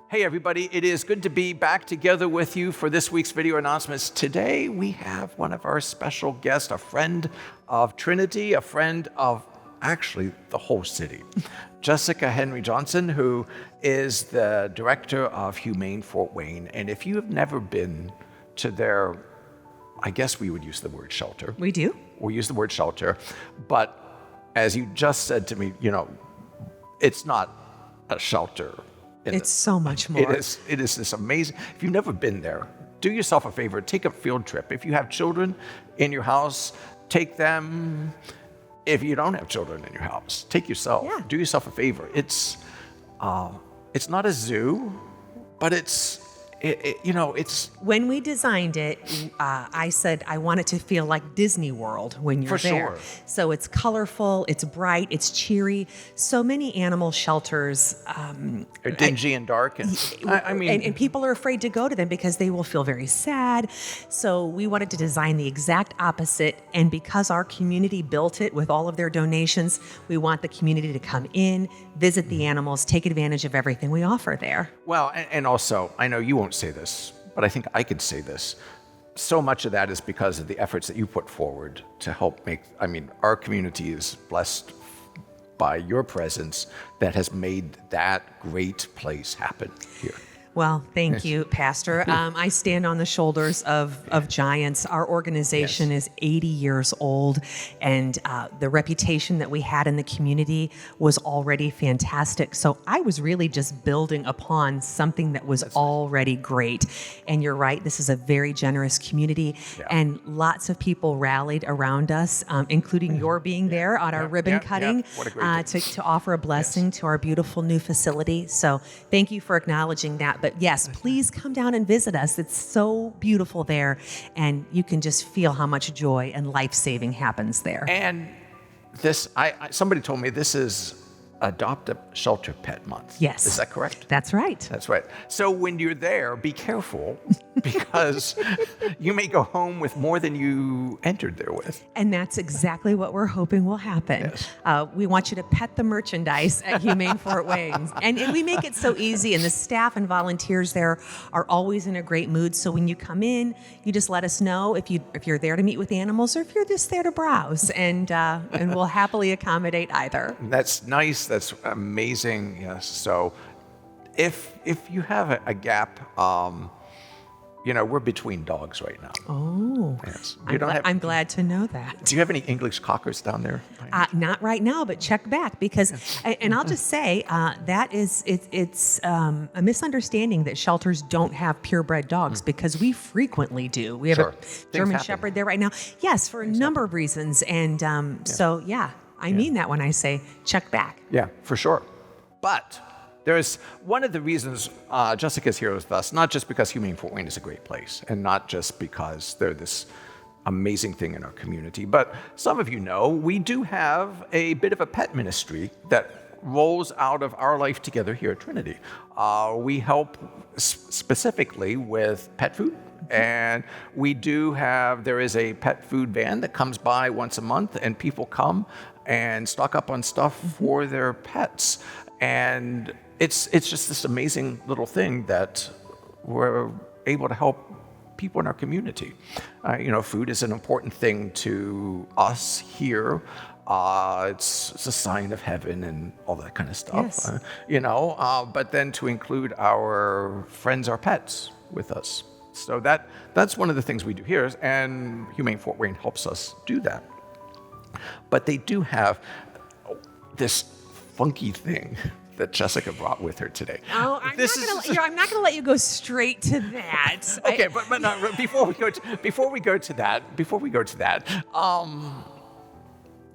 Hey everybody, it is good to be back together with you for this week's video announcements. Today we have one of our special guests, a friend of Trinity, a friend of actually the whole city. Jessica Henry Johnson, who is the director of Humane Fort Wayne. And if you have never been to their, I guess we would use the word shelter. We do. We use the word shelter, but as you just said to me, it's not a shelter. It's so much more. It is this amazing. If you've never been there, do yourself a favor, take a field trip. If you have children in your house, take them. If you don't have children in your house, take yourself. Yeah. Do yourself a favor. It's not a zoo, but it's. When we designed it, I said I want it to feel like Disney World when you're For there. sure. So it's colorful, it's bright, it's cheery. So many animal shelters They're dingy and dark, and and people are afraid to go to them because they will feel very sad. So we wanted to design the exact opposite. And because our community built it with all of their donations, we want the community to come in, visit the animals, take advantage of everything we offer there. Well, and also, I know you won't say this, but I think I could say this. So much of that is because of the efforts that you put forward to help make, our community is blessed by your presence that has made that great place happen here. Well, thank you, Pastor. I stand on the shoulders of giants. Our organization is 80 years old, and the reputation that we had in the community was already fantastic. So I was really just building upon something that was already great. And you're right, this is a very generous community, and lots of people rallied around us, including your being there on our ribbon cutting What a great day. to offer a blessing to our beautiful new facility. So thank you for acknowledging that. But yes, please come down and visit us. It's so beautiful there, and you can just feel how much joy and life-saving happens there. And this, somebody told me this is Adopt a Shelter Pet Month. Yes. Is that correct? That's right. That's right. So when you're there, be careful because you may go home with more than you entered there with. And that's exactly what we're hoping will happen. Yes. We want you to pet the merchandise at Humane Fort Wayne. And we make it so easy, and the staff and volunteers there are always in a great mood. So when you come in, you just let us know if you're there to meet with animals or if you're just there to browse, and we'll happily accommodate either. That's nice. That's amazing. Yes. So if you have a gap, we're between dogs right now. Oh, Yes. I'm glad to know that. Do you have any English cockers down there? Not right now, but check back because, and I'll just say that it's a misunderstanding that shelters don't have purebred dogs because we frequently do. We have Sure. a Things German happen. Shepherd there right now. Yes, for a number of reasons, and so I mean that when I say check back. Yeah, for sure. But there's one of the reasons Jessica's here with us, not just because Humane Fort Wayne is a great place, and not just because they're this amazing thing in our community, but some of you know we do have a bit of a pet ministry that rolls out of our life together here at Trinity. We help specifically with pet food. And we do there is a pet food van that comes by once a month, and people come and stock up on stuff for their pets. And it's just this amazing little thing that we're able to help people in our community. Food is an important thing to us here. It's a sign of heaven and all that kind of stuff. Yes. But then to include our friends, our pets with us. So that's one of the things we do here, and Humane Fort Wayne helps us do that. But they do have this funky thing that Jessica brought with her today. Oh, I'm not going to let you go straight to that. Okay, but no, before we go to that,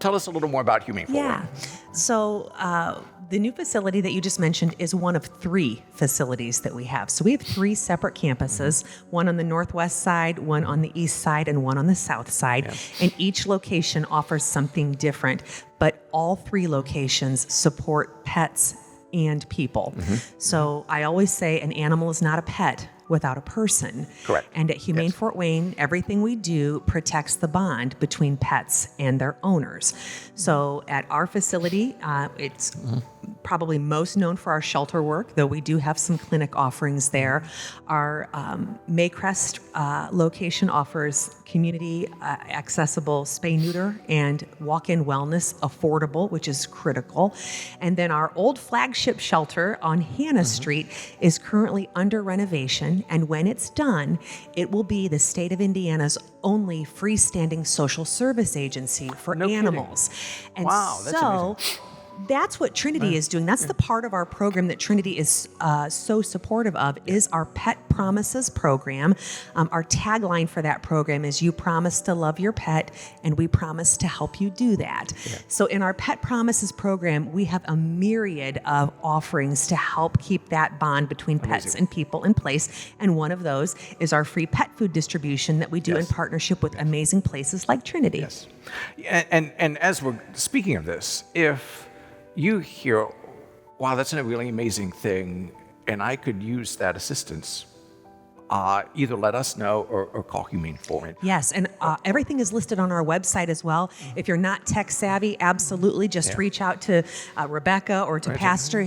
tell us a little more about Humane Fort Wayne. Yeah. So the new facility that you just mentioned is one of 3 facilities that we have. So we have 3 separate campuses, one on the northwest side, one on the east side, and one on the south side. Yeah. And each location offers something different, but all 3 locations support pets and people. So I always say an animal is not a pet without a person. Correct. And at Humane Fort Wayne, everything we do protects the bond between pets and their owners. So at our facility, it's probably most known for our shelter work, though we do have some clinic offerings there. Our Maycrest location offers community accessible spay-neuter and walk-in wellness, affordable, which is critical. And then our old flagship shelter on Hannah Street is currently under renovation. And when it's done, it will be the state of Indiana's only freestanding social service agency for animals. And wow, that's amazing. That's what Trinity is doing. That's the part of our program that Trinity is so supportive of, is our Pet Promises program. Our tagline for that program is, you promise to love your pet, and we promise to help you do that. Yeah. So in our Pet Promises program, we have a myriad of offerings to help keep that bond between pets and people in place. And one of those is our free pet food distribution that we do in partnership with amazing places like Trinity. Yes. And as we're speaking of this, if you hear, wow, that's a really amazing thing, and I could use that assistance, either let us know or call Humane Foreign. Yes, and everything is listed on our website as well. If you're not tech savvy, absolutely just reach out to Rebecca or to Pastor,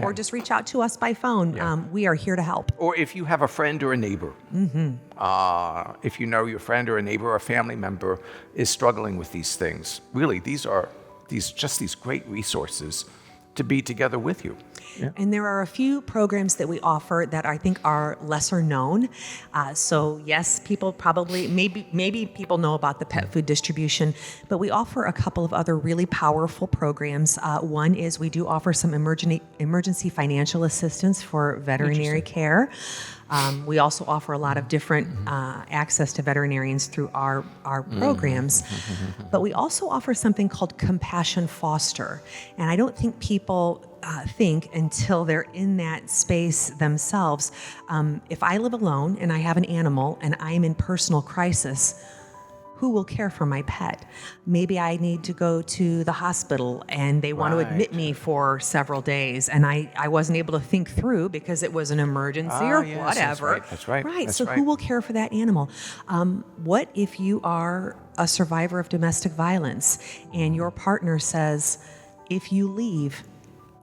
or just reach out to us by phone. Yeah. We are here to help. Or if you have a friend or a neighbor, if you know your friend or a neighbor or a family member is struggling with these things, really, these are these great resources to be together with you. Yeah. And there are a few programs that we offer that I think are lesser known. So yes, people probably, maybe people know about the pet food distribution, but we offer a couple of other really powerful programs. One is we do offer some emergency financial assistance for veterinary care. We also offer a lot of different access to veterinarians through our programs. But we also offer something called Compassion Foster. And I don't think people think until they're in that space themselves. If I live alone and I have an animal and I am in personal crisis, who will care for my pet? Maybe I need to go to the hospital and they want to admit me for several days, and I wasn't able to think through because it was an emergency or whatever. That's right. Right. So who will care for that animal? What if you are a survivor of domestic violence and your partner says, if you leave,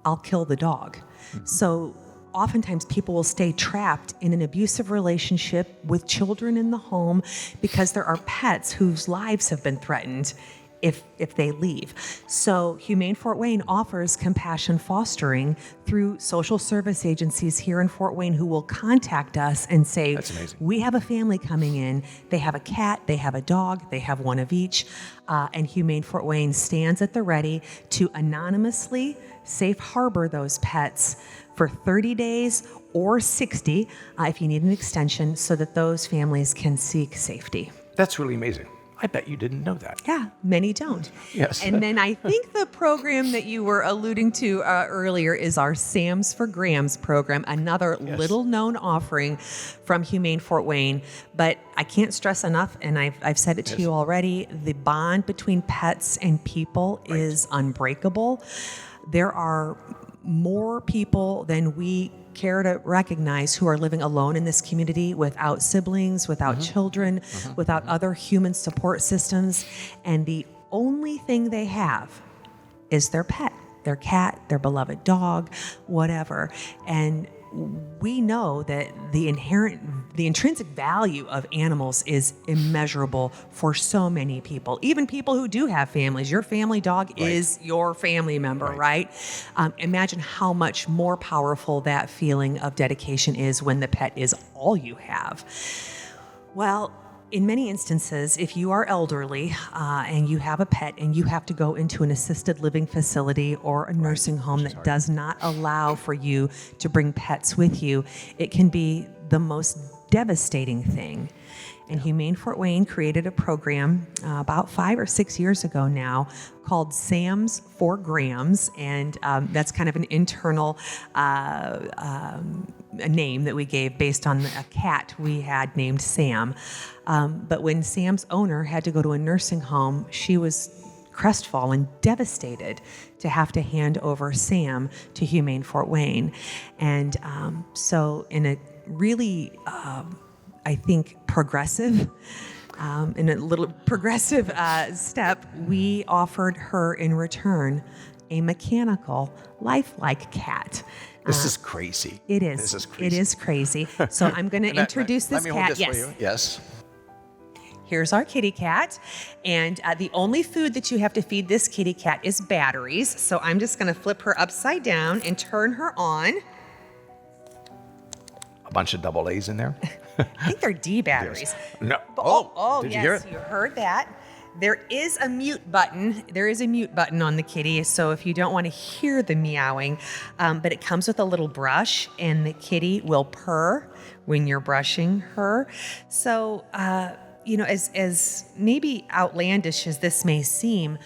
I'll kill the dog? So oftentimes people will stay trapped in an abusive relationship with children in the home because there are pets whose lives have been threatened if they leave. So Humane Fort Wayne offers compassion fostering through social service agencies here in Fort Wayne who will contact us and say, we have a family coming in, they have a cat, they have a dog, they have one of each, and Humane Fort Wayne stands at the ready to anonymously safe harbor those pets for 30 days or 60 if you need an extension, so that those families can seek safety. That's really amazing. I bet you didn't know that. Yeah, many don't. Yes. And then I think the program that you were alluding to earlier is our Sam's for Grams program, another little known offering from Humane Fort Wayne. But I can't stress enough, and I've said it to you already, the bond between pets and people is unbreakable. There are more people than we care to recognize who are living alone in this community without siblings, without children, without other human support systems. And the only thing they have is their pet, their cat, their beloved dog, whatever. And we know that the intrinsic value of animals is immeasurable for so many people, even people who do have families. Your family dog is your family member, right? Imagine how much more powerful that feeling of dedication is when the pet is all you have. Well, in many instances, if you are elderly and you have a pet and you have to go into an assisted living facility or a nursing home that does not allow for you to bring pets with you, it can be the most devastating thing. And Humane Fort Wayne created a program about 5 or 6 years ago now called Sam's for Grams, and that's kind of an internal a name that we gave based on a cat we had named Sam. But when Sam's owner had to go to a nursing home, she was crestfallen, devastated to have to hand over Sam to Humane Fort Wayne. And so in a really, I think, progressive, in a little progressive step, we offered her in return a mechanical, lifelike cat. This is crazy. It is. This is crazy. It is crazy. So I'm going to introduce this Let me cat. hold this for you. Yes. Here's our kitty cat. And the only food that you have to feed this kitty cat is batteries. So I'm just going to flip her upside down and turn her on. A bunch of double A's in there. I think they're D batteries. No. Did Yes, you hear it? you heard that. There is a mute button. There is a mute button on the kitty, so if you don't want to hear the meowing, but it comes with a little brush, and the kitty will purr when you're brushing her. So, as maybe outlandish as this may seem,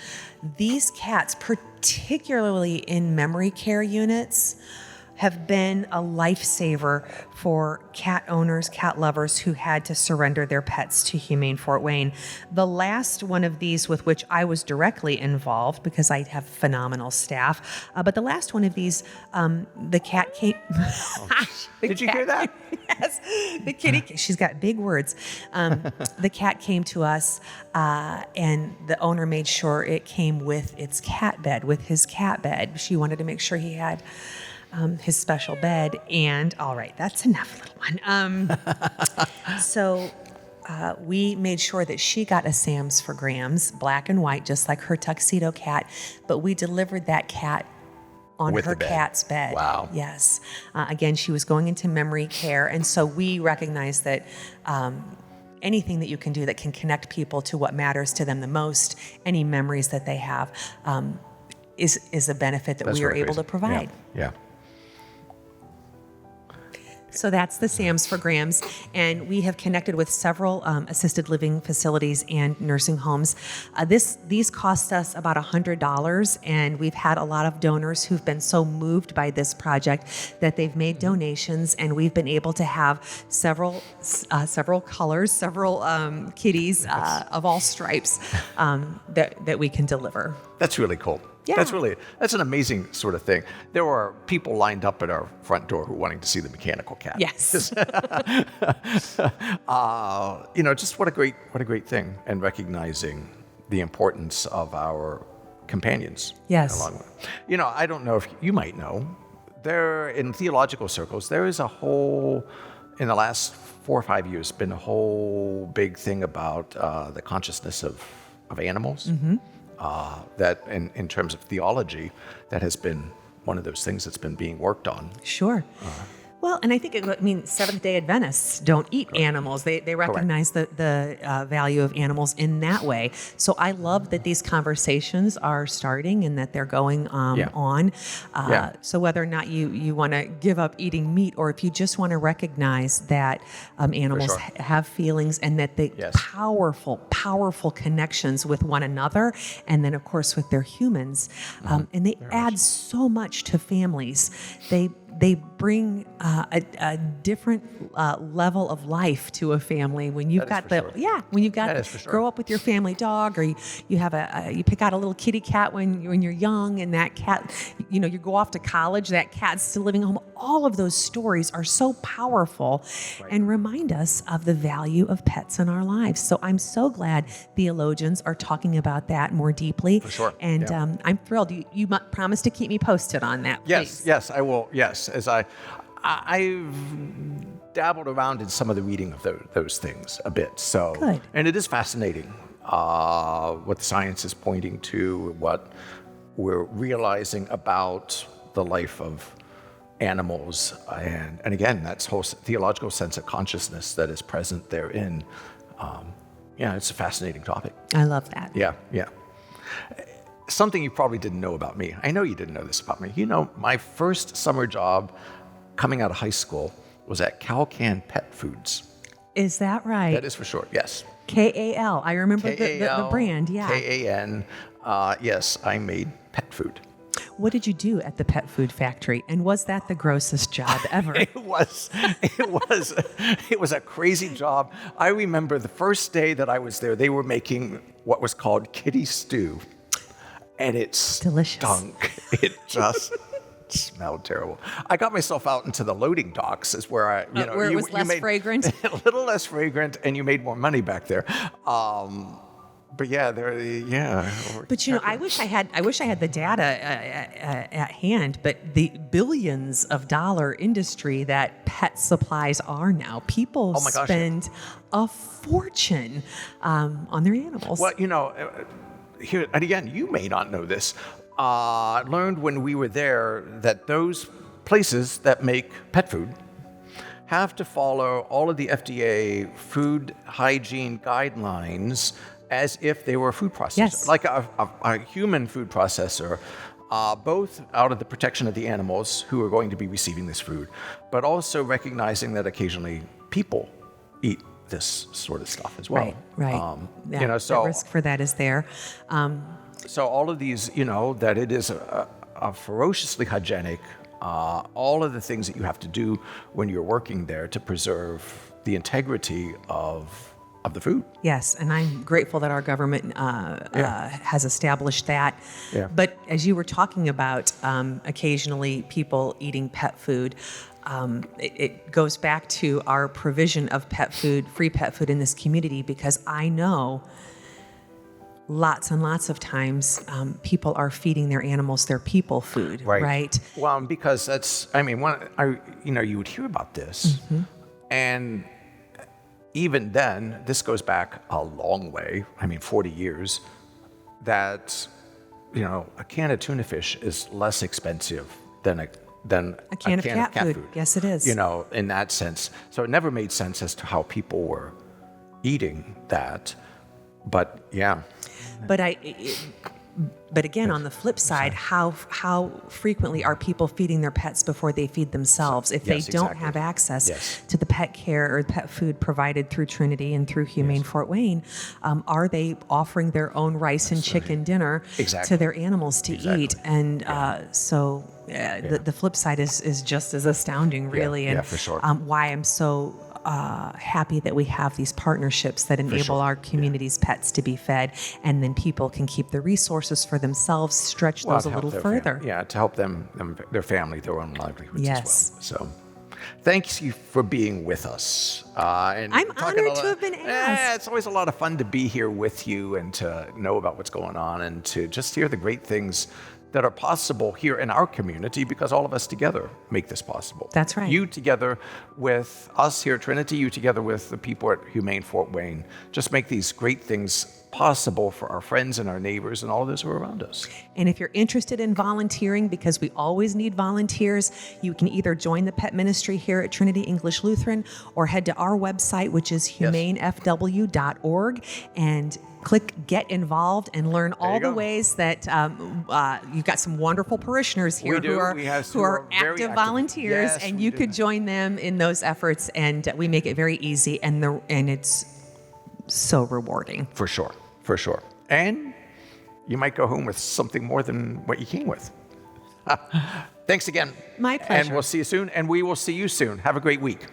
these cats, particularly in memory care units, have been a lifesaver for cat owners, cat lovers who had to surrender their pets to Humane Fort Wayne. The last one of these with which I was directly involved, because I have phenomenal staff, but the last one of these, the cat came... Did you hear that? Yes. The kitty, she's got big words. The cat came to us, and the owner made sure it came with its cat bed, with his cat bed. She wanted to make sure he had his special bed. And all right, that's enough, little one. So we made sure that she got a Sam's for Grams, black and white, just like her tuxedo cat. But we delivered that cat on With her the bed. cat's bed. Wow. Yes. Again, she was going into memory care. And so we recognize that anything that you can do that can connect people to what matters to them the most, any memories that they have, is a benefit that That's we are really able crazy. to provide. Yeah. So that's the Sam's for Grams, and we have connected with several assisted living facilities and nursing homes. These cost us about $100, and we've had a lot of donors who've been so moved by this project that they've made donations, and we've been able to have several colors, several kitties of all stripes that we can deliver. That's really cool. Yeah. That's an amazing sort of thing. There were people lined up at our front door who were wanting to see the mechanical cat. Yes. Just what a great thing, and recognizing the importance of our companions. Yes. I don't know if you might know, there in theological circles, there is a whole, in the last 4 or 5 years, been a whole big thing about the consciousness of animals. Mm-hmm. That in terms of theology, that has been one of those things that's been being worked on. Sure. Well, and I think Seventh-day Adventists don't eat animals. They recognize the value of animals in that way. So I love that these conversations are starting and that they're going on. So whether or not you want to give up eating meat, or if you just want to recognize that animals have feelings, and that they powerful connections with one another, and then of course with their humans, and they add so much to families. They bring a different level of life to a family when you've got grow up with your family dog, or you have you pick out a little kitty cat when you're young, and that cat, you go off to college, that cat's still living at home. All of those stories are so powerful and remind us of the value of pets in our lives. So I'm so glad theologians are talking about that more deeply. For sure. And I'm thrilled. You promise to keep me posted on that, please. Yes, I will. Yes, as I've dabbled around in some of the reading of those things a bit. So, good. And it is fascinating what the science is pointing to, what we're realizing about the life of animals, and again, that whole theological sense of consciousness that is present therein. It's a fascinating topic. I love that. Yeah. Something you probably didn't know about me. I know you didn't know this about me. My first summer job coming out of high school was at Calcan Pet Foods. Is that right? That is for sure, yes. KAL. I remember the brand, yeah. KAN. Yes, I made pet food. What did you do at the pet food factory? And was that the grossest job ever? It was a crazy job. I remember the first day that I was there, they were making what was called kitty stew. And it stunk. It just smelled terrible. I got myself out into the loading docks, is where where it was less fragrant. A little less fragrant, and you made more money back there. But yeah, But I wish I had the data at hand. But the billions of dollar industry that pet supplies are now, people Oh my gosh, spend a fortune on their animals. Well, here, and again, you may not know this. Learned when we were there that those places that make pet food have to follow all of the FDA food hygiene guidelines as if they were a food processor, Yes. like a human food processor, both out of the protection of the animals who are going to be receiving this food, but also recognizing that occasionally people eat this sort of stuff as well. Right. So the risk for that is there. So all of these, that it is a ferociously hygienic, all of the things that you have to do when you're working there to preserve the integrity of the food. Yes, and I'm grateful that our government has established that. Yeah. But as you were talking about occasionally people eating pet food, it goes back to our provision of pet food, free pet food in this community, because I know lots and lots of times people are feeding their animals their people food, right? Well, because that's, you would hear about this, and even then, this goes back a long way, 40 years, that, a can of tuna fish is less expensive than a can of cat food. Yes, it is. In that sense. So it never made sense as to how people were eating that. But yeah. But again, on the flip side, how frequently are people feeding their pets before they feed themselves? If they don't have access to the pet care or pet food provided through Trinity and through Humane Fort Wayne, are they offering their own rice and chicken dinner to their animals to eat? And the flip side is just as astounding, really. Yeah, and for sure. Why I'm so happy that we have these partnerships that enable our community's pets to be fed, and then people can keep the resources for themselves, stretch those a little further. To help them, their family, their own livelihoods Yes. as well. So thanks you for being with us. And I'm honored to have been asked. It's always a lot of fun to be here with you and to know about what's going on and to just hear the great things that are possible here in our community, because all of us together make this possible. That's right. You together with us here at Trinity, you together with the people at Humane Fort Wayne, just make these great things possible for our friends and our neighbors and all of those who are around us. And if you're interested in volunteering, because we always need volunteers, you can either join the pet ministry here at Trinity English Lutheran or head to our website, which is humanefw.org, and click Get Involved and learn all the ways that you've got some wonderful parishioners here who are active volunteers, and you could join them in those efforts. And we make it very easy, and it's so rewarding. For sure. And you might go home with something more than what you came with. Thanks again. My pleasure. And we'll see you soon, and we will see you soon. Have a great week.